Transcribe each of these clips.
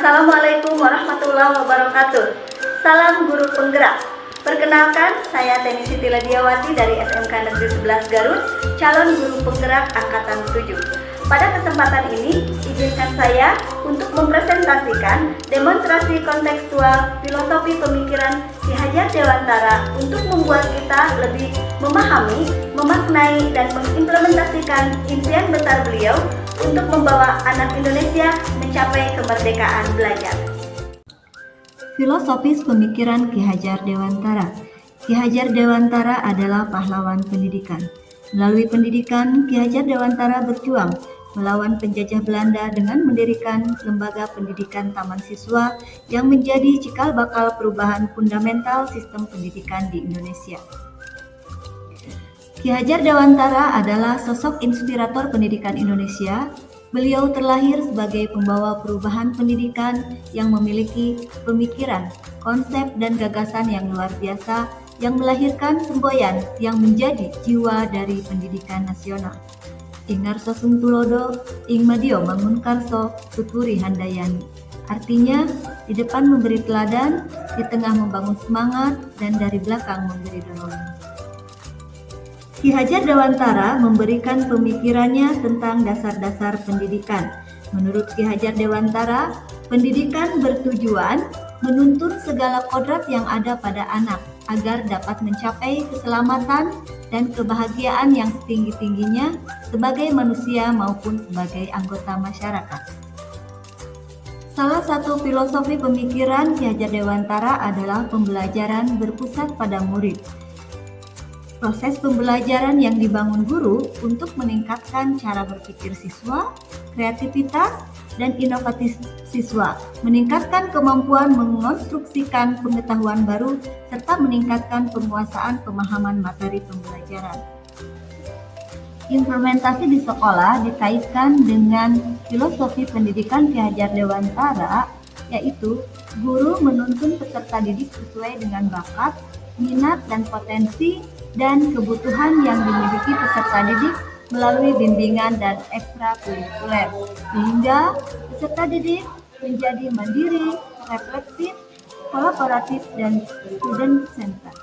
Assalamualaikum warahmatullahi wabarakatuh. Salam guru penggerak. Perkenalkan, saya Teni Siti Ladiawati dari SMK Negeri 11 Garut, calon guru penggerak angkatan 7. Pada kesempatan ini, izinkan saya untuk mempresentasikan demonstrasi kontekstual filosofi pemikiran Ki Hajar Dewantara untuk membuat kita lebih memahami, memaknai, dan mengimplementasikan impian besar beliau untuk membawa anak Indonesia mencapai kemerdekaan belajar. Filosofis pemikiran Ki Hajar Dewantara. Ki Hajar Dewantara adalah pahlawan pendidikan. Melalui pendidikan, Ki Hajar Dewantara berjuang melawan penjajah Belanda dengan mendirikan lembaga pendidikan taman siswa yang menjadi cikal bakal perubahan fundamental sistem pendidikan di Indonesia. Ki Hajar Dewantara adalah sosok inspirator pendidikan Indonesia. Beliau terlahir sebagai pembawa perubahan pendidikan yang memiliki pemikiran, konsep, dan gagasan yang luar biasa yang melahirkan semboyan yang menjadi jiwa dari pendidikan nasional. Ing ngarsa sungtulodo, ing madio mangunkarso, tuturi handayani. Artinya, di depan memberi teladan, di tengah membangun semangat, dan dari belakang memberi dorongan. Ki Hajar Dewantara memberikan pemikirannya tentang dasar-dasar pendidikan. Menurut Ki Hajar Dewantara, pendidikan bertujuan menuntun segala kodrat yang ada pada anak agar dapat mencapai keselamatan dan kebahagiaan yang setinggi-tingginya sebagai manusia maupun sebagai anggota masyarakat. Salah satu filosofi pemikiran Ki Hajar Dewantara adalah pembelajaran berpusat pada murid. Proses pembelajaran yang dibangun guru untuk meningkatkan cara berpikir siswa, kreativitas, dan inovatif siswa, meningkatkan kemampuan mengonstruksikan pengetahuan baru, serta meningkatkan penguasaan pemahaman materi pembelajaran. Implementasi di sekolah dikaitkan dengan filosofi pendidikan Ki Hajar Dewantara, yaitu guru menuntun peserta didik sesuai dengan bakat, minat, dan potensi dan kebutuhan yang dimiliki peserta didik melalui bimbingan dan ekstrakurikuler, sehingga peserta didik menjadi mandiri, reflektif, kolaboratif, dan student center.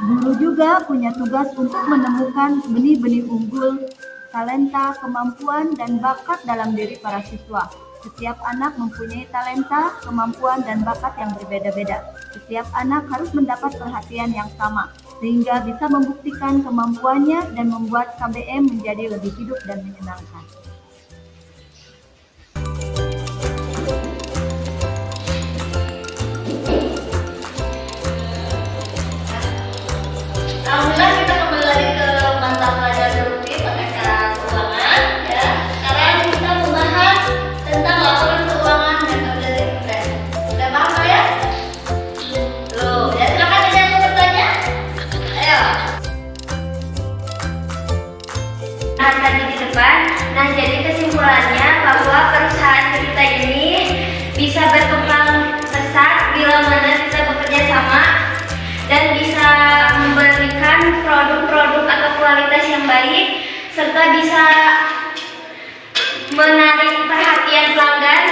Guru juga punya tugas untuk menemukan benih-benih unggul, talenta, kemampuan, dan bakat dalam diri para siswa. Setiap anak mempunyai talenta, kemampuan, dan bakat yang berbeda-beda. Setiap anak harus mendapat perhatian yang sama, sehingga bisa membuktikan kemampuannya dan membuat KBM menjadi lebih hidup dan menyenangkan. Alhamdulillah, kita kembali lagi ke mata pelajaran produktif atau cara keuangan ya. Sekarang kita membahas tentang laporan keuangan dan audit. Udah paham ya? Loh, ya silakan ada yang mau bertanya? Ayo. Nah, tadi di depan, jadi kesimpulannya bahwa perusahaan kita ini bisa berkembang pesat bila mana kita bekerja sama dan bisa memberikan produk-produk atau kualitas yang baik serta bisa menarik perhatian pelanggan.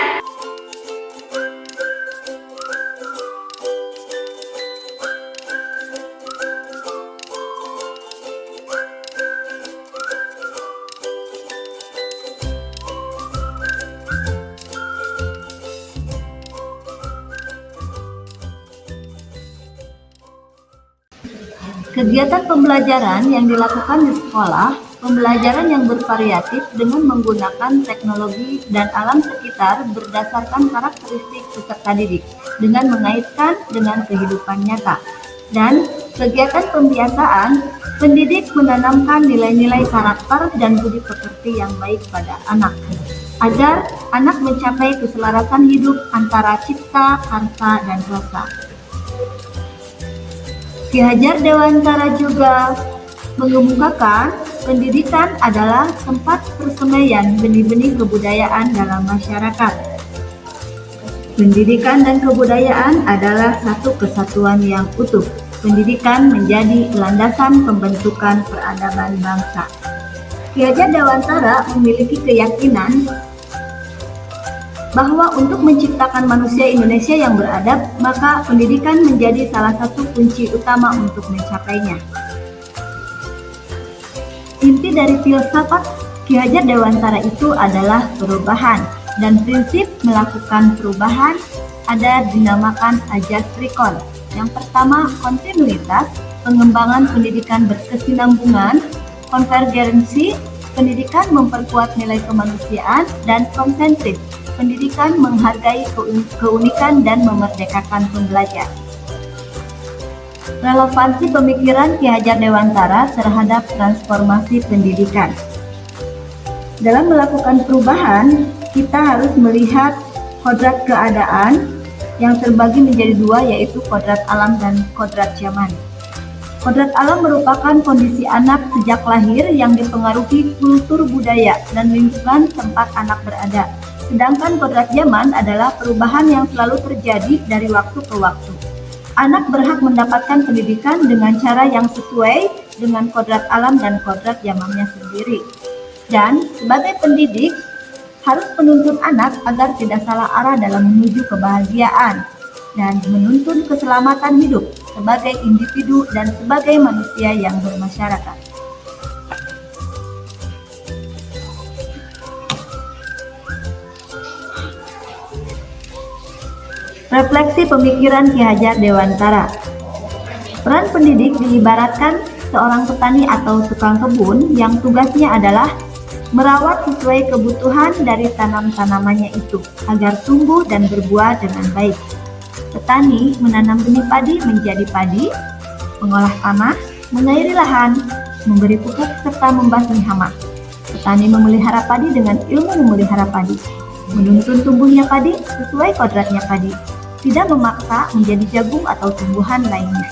Kegiatan pembelajaran yang dilakukan di sekolah, pembelajaran yang bervariatif dengan menggunakan teknologi dan alam sekitar berdasarkan karakteristik peserta didik dengan mengaitkan dengan kehidupan nyata. Dan kegiatan pembiasaan, pendidik menanamkan nilai-nilai karakter dan budi pekerti yang baik pada anak, agar anak mencapai keselarasan hidup antara cipta, karsa, dan rasa. Ki Hajar Dewantara juga mengemukakan pendidikan adalah tempat persemaian benih-benih kebudayaan dalam masyarakat. Pendidikan dan kebudayaan adalah satu kesatuan yang utuh. Pendidikan menjadi landasan pembentukan peradaban bangsa. Ki Hajar Dewantara memiliki keyakinan bahwa untuk menciptakan manusia Indonesia yang beradab, maka pendidikan menjadi salah satu kunci utama untuk mencapainya. Inti dari filsafat Ki Hajar Dewantara itu adalah perubahan, dan prinsip melakukan perubahan ada dinamakan Ajas Trikon. Yang pertama, kontinuitas, pengembangan pendidikan berkesinambungan, konvergensi, pendidikan memperkuat nilai kemanusiaan, dan konsentris, pendidikan menghargai keunikan dan memerdekakan pembelajar. Relevansi pemikiran Ki Hajar Dewantara terhadap transformasi pendidikan. Dalam melakukan perubahan, kita harus melihat kodrat keadaan yang terbagi menjadi dua, yaitu kodrat alam dan kodrat zaman. Kodrat alam merupakan kondisi anak sejak lahir yang dipengaruhi kultur budaya dan lingkungan tempat anak berada. Sedangkan kodrat zaman adalah perubahan yang selalu terjadi dari waktu ke waktu. Anak berhak mendapatkan pendidikan dengan cara yang sesuai dengan kodrat alam dan kodrat zamannya sendiri. Dan sebagai pendidik, harus menuntun anak agar tidak salah arah dalam menuju kebahagiaan dan menuntun keselamatan hidup sebagai individu dan sebagai manusia yang bermasyarakat. Refleksi pemikiran Ki Hajar Dewantara. Peran pendidik diibaratkan seorang petani atau tukang kebun yang tugasnya adalah merawat sesuai kebutuhan dari tanam-tanamannya itu agar tumbuh dan berbuah dengan baik. Petani menanam benih padi menjadi padi, mengolah tanah, mengairi lahan, memberi pupuk serta membasmi hama. Petani memelihara padi dengan ilmu memelihara padi, menuntun tumbuhnya padi sesuai kodratnya padi, tidak memaksa menjadi jagung atau tumbuhan lainnya.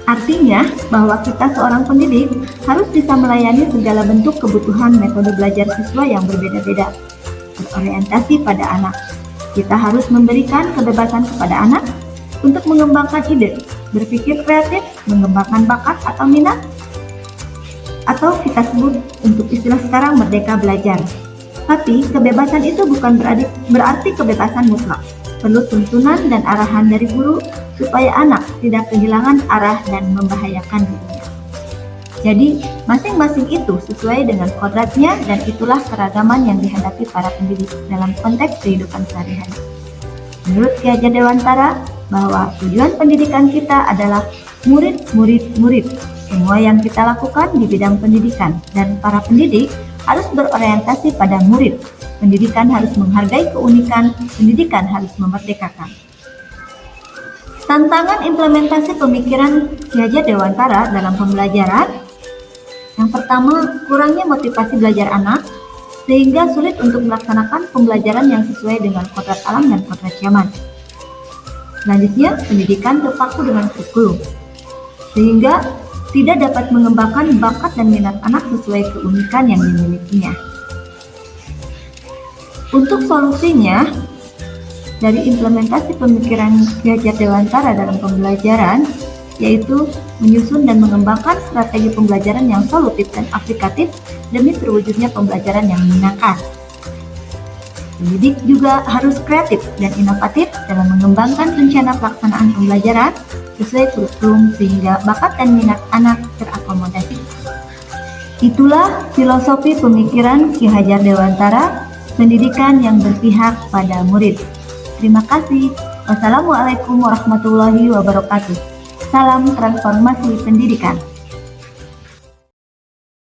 Artinya bahwa kita seorang pendidik harus bisa melayani segala bentuk kebutuhan metode belajar siswa yang berbeda-beda, berorientasi pada anak. Kita harus memberikan kebebasan kepada anak untuk mengembangkan ide, berpikir kreatif, mengembangkan bakat atau minat, atau kita sebut untuk istilah sekarang merdeka belajar. Tapi kebebasan itu bukan berarti kebebasan mutlak. Perlu tuntunan dan arahan dari guru supaya anak tidak kehilangan arah dan membahayakan dirinya. Jadi, masing-masing itu sesuai dengan kodratnya dan itulah keragaman yang dihadapi para pendidik dalam konteks kehidupan sehari-hari. Menurut Ki Hajar Dewantara, bahwa tujuan pendidikan kita adalah murid. Semua yang kita lakukan di bidang pendidikan dan para pendidik harus berorientasi pada murid. Pendidikan harus menghargai keunikan, pendidikan harus memerdekakan. Tantangan implementasi pemikiran Ki Hajar Dewantara dalam pembelajaran. Yang pertama, kurangnya motivasi belajar anak, sehingga sulit untuk melaksanakan pembelajaran yang sesuai dengan kodrat alam dan kodrat zaman. Selanjutnya, pendidikan terpaku dengan kurikulum, sehingga tidak dapat mengembangkan bakat dan minat anak sesuai keunikan yang dimilikinya. Untuk solusinya, dari implementasi pemikiran Ki Hajar Dewantara dalam pembelajaran, yaitu menyusun dan mengembangkan strategi pembelajaran yang solutif dan aplikatif demi terwujudnya pembelajaran yang menyenangkan. Pendidik juga harus kreatif dan inovatif dalam mengembangkan rencana pelaksanaan pembelajaran sesuai kurikulum sehingga bakat dan minat anak terakomodasi. Itulah filosofi pemikiran Ki Hajar Dewantara, pendidikan yang berpihak pada murid. Terima kasih. Wassalamualaikum warahmatullahi wabarakatuh. Salam transformasi pendidikan.